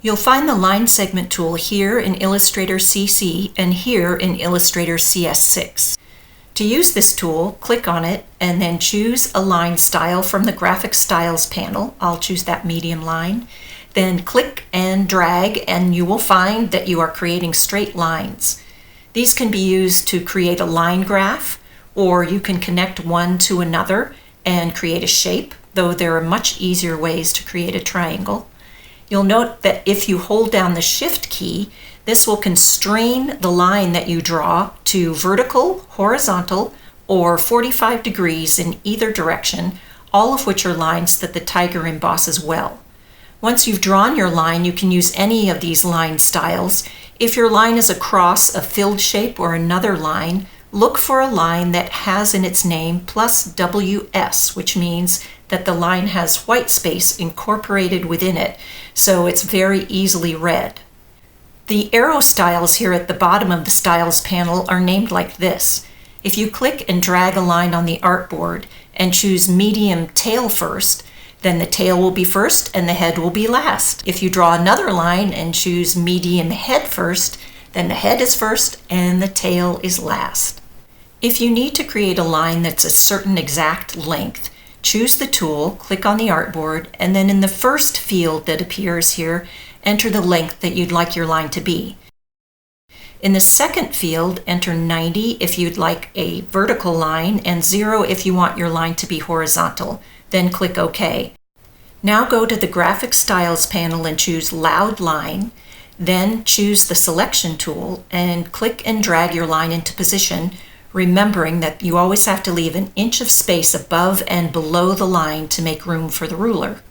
You'll find the line segment tool here in Illustrator CC and here in Illustrator CS6. To use this tool, click on it and then choose a line style from the Graphic Styles panel. I'll choose that medium line. Then click and drag and you will find that you are creating straight lines. These can be used to create a line graph, or you can connect one to another and create a shape, though there are much easier ways to create a triangle. You'll note that if you hold down the Shift key, this will constrain the line that you draw to vertical, horizontal, or 45 degrees in either direction, all of which are lines that the Tiger embosses well. Once you've drawn your line, you can use any of these line styles. If your line is across a filled shape or another line, look for a line that has in its name plus WS, which means that the line has white space incorporated within it, so it's very easily read. The arrow styles here at the bottom of the Styles panel are named like this. If you click and drag a line on the artboard and choose Medium Tail first, then the tail will be first and the head will be last. If you draw another line and choose Medium Head first, then the head is first and the tail is last. If you need to create a line that's a certain exact length, choose the tool, click on the artboard, and then in the first field that appears here, enter the length that you'd like your line to be. In the second field, enter 90 if you'd like a vertical line and 0 if you want your line to be horizontal. Then click OK. Now go to the Graphic Styles panel and choose Loud Line. Then choose the Selection tool and click and drag your line into position, remembering that you always have to leave an inch of space above and below the line to make room for the ruler.